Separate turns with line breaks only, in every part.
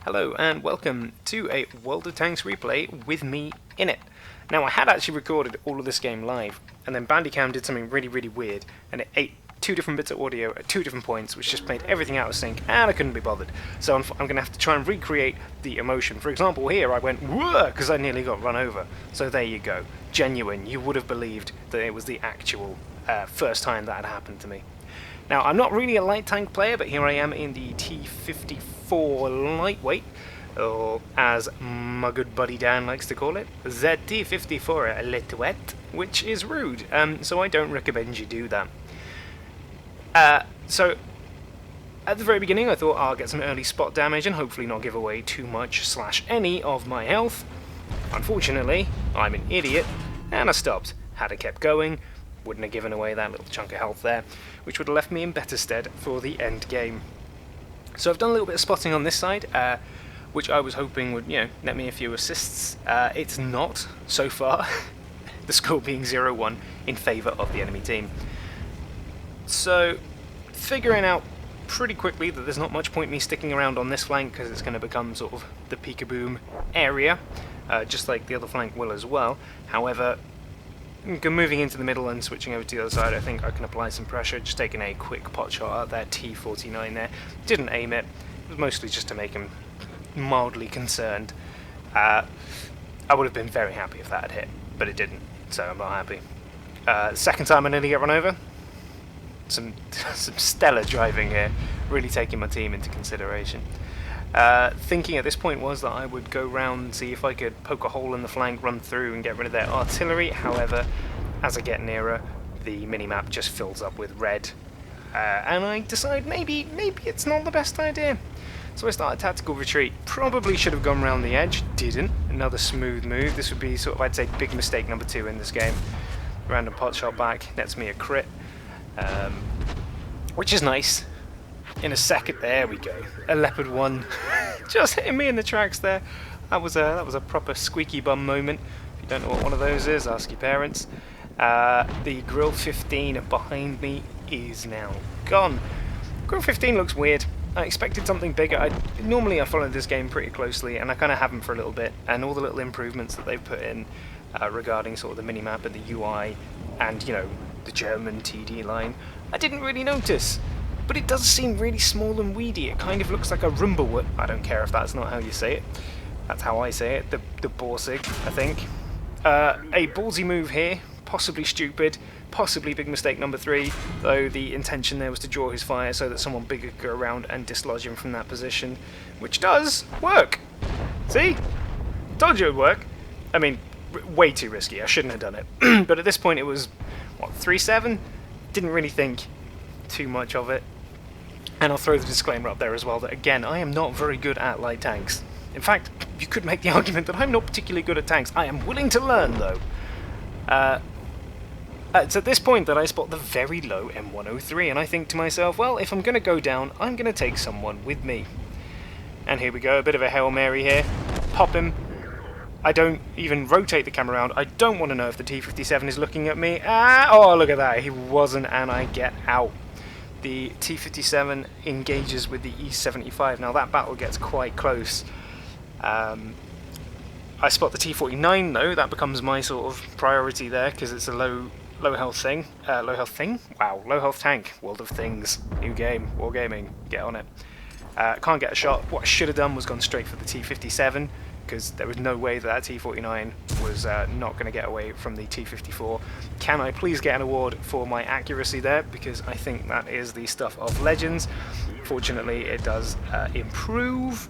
Hello and welcome to a World of Tanks replay with me in it. Now I had actually recorded all of this game live, and then Bandicam did something really weird, and it ate two different bits of audio at two different points, which just made everything out of sync, and I couldn't be bothered. So I'm going to have to try and recreate the emotion. For example, here I went whoa because I nearly got run over. So there you go, genuine. You would have believed that it was the actual first time that had happened to me. Now, I'm not really a light tank player, but here I am in the T-54 lightweight, or as my good buddy Dan likes to call it, the T-54 lightweight, which is rude, so I don't recommend you do that. So, at the very beginning I thought I'll get some early spot damage and hopefully not give away too much / any of my health. Unfortunately, I'm an idiot, and I stopped. Had I kept going, wouldn't have given away that little chunk of health there, which would have left me in better stead for the end game. So I've done a little bit of spotting on this side, which I was hoping would, net me a few assists. It's not, so far, the score being 0-1 in favour of the enemy team. So, figuring out pretty quickly that there's not much point me sticking around on this flank, because it's going to become sort of the peekaboo area, just like the other flank will as well. However, moving into the middle and switching over to the other side, I think I can apply some pressure. Just taking a quick pot shot at that T-49 there. Didn't aim it. It was mostly just to make him mildly concerned. I would have been very happy if that had hit, but it didn't, so I'm not happy. Second time I nearly get run over. Some stellar driving here, really taking my team into consideration. Thinking at this point was that I would go round, see if I could poke a hole in the flank, run through and get rid of their artillery. However, as I get nearer, the minimap just fills up with red, and I decide maybe it's not the best idea. So I start a tactical retreat. Probably should have gone round the edge, didn't. Another smooth move. This would be sort of, I'd say, big mistake number 2 in this game. Random pot shot back, nets me a crit, which is nice. In a second, there we go. A Leopard 1 just hitting me in the tracks there. That was a proper squeaky bum moment. If you don't know what one of those is, ask your parents. The Grill 15 behind me is now gone. Grill 15 looks weird. I expected something bigger. Normally I follow this game pretty closely, and I kind of haven't for a little bit, and all the little improvements that they've put in regarding sort of the minimap and the UI and, the German TD line, I didn't really notice. But it does seem really small and weedy. It kind of looks like a Rumblewood. I don't care if that's not how you say it. That's how I say it. The Borsig, I think. A ballsy move here. Possibly stupid. Possibly big mistake number 3. Though the intention there was to draw his fire so that someone bigger could go around and dislodge him from that position. Which does work. See? Told you it would work. I mean, way too risky. I shouldn't have done it. But at this point it was, what, 3-7? Didn't really think too much of it. And I'll throw the disclaimer up there as well that, again, I am not very good at light tanks. In fact, you could make the argument that I'm not particularly good at tanks. I am willing to learn, though. It's at this point that I spot the very low M103, and I think to myself, well, if I'm going to go down, I'm going to take someone with me. And here we go, a bit of a Hail Mary here. Pop him. I don't even rotate the camera around. I don't want to know if the T-57 is looking at me. Oh, look at that. He wasn't, and I get out. The T-57 engages with the E-75. Now that battle gets quite close. I spot the T-49 though. That becomes my sort of priority there because it's a low health thing. Low health thing? Wow, low health tank. World of Things. New game. Wargaming. Get on it. Can't get a shot. What I should have done was gone straight for the T-57, because there was no way that T-49 was not going to get away from the T-54. Can I please get an award for my accuracy there, because I think that is the stuff of legends. Fortunately, it does improve.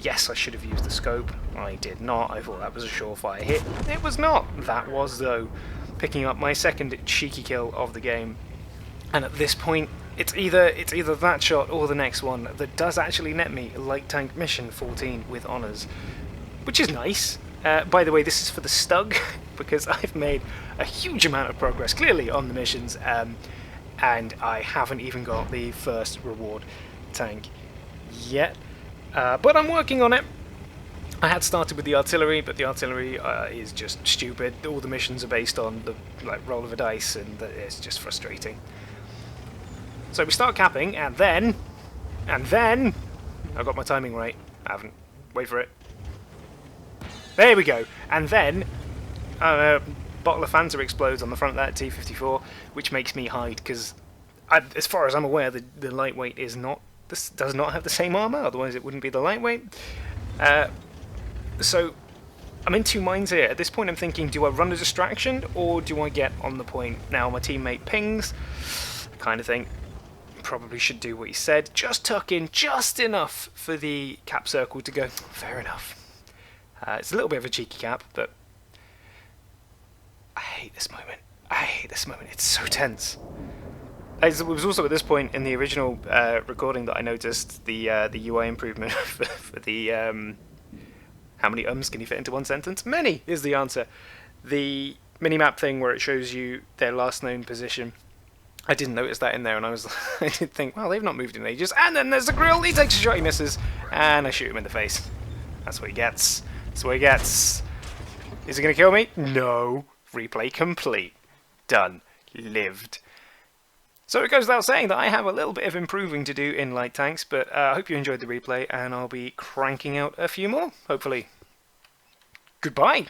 Yes, I should have used the scope. I did not. I thought that was a surefire hit. It was not. That was, though, picking up my second cheeky kill of the game. And at this point, it's either that shot or the next one that does actually net me Light Tank Mission 14 with honours. Which is nice. By the way, this is for the Stug, because I've made a huge amount of progress, clearly, on the missions, and I haven't even got the first reward tank yet. But I'm working on it. I had started with the artillery, but the artillery is just stupid. All the missions are based on the roll of a dice, and it's just frustrating. So we start capping, and then I got my timing right. I haven't. Wait for it. There we go. And then a bottle of Fanta explodes on the front of that T-54, which makes me hide, because as far as I'm aware, the lightweight is not... This does not have the same armor, otherwise it wouldn't be the lightweight. So I'm in two minds here. At this point I'm thinking, do I run a distraction or do I get on the point? Now my teammate pings. I kind of think probably should do what he said. Just tuck in just enough for the cap circle to go. Fair enough. It's a little bit of a cheeky cap, but I hate this moment. I hate this moment. It's so tense. It was also at this point in the original recording that I noticed the UI improvement for the how many ums can you fit into one sentence? Many is the answer. The minimap thing where it shows you their last known position. I didn't notice that in there, and I did think, well, they've not moved in ages. And then there's the grill. He takes a shot, he misses, and I shoot him in the face. That's what he gets. That's what he gets. Is he gonna kill me? No. Replay complete. Done. Lived. So it goes without saying that I have a little bit of improving to do in light tanks, but I hope you enjoyed the replay, and I'll be cranking out a few more, hopefully. Goodbye!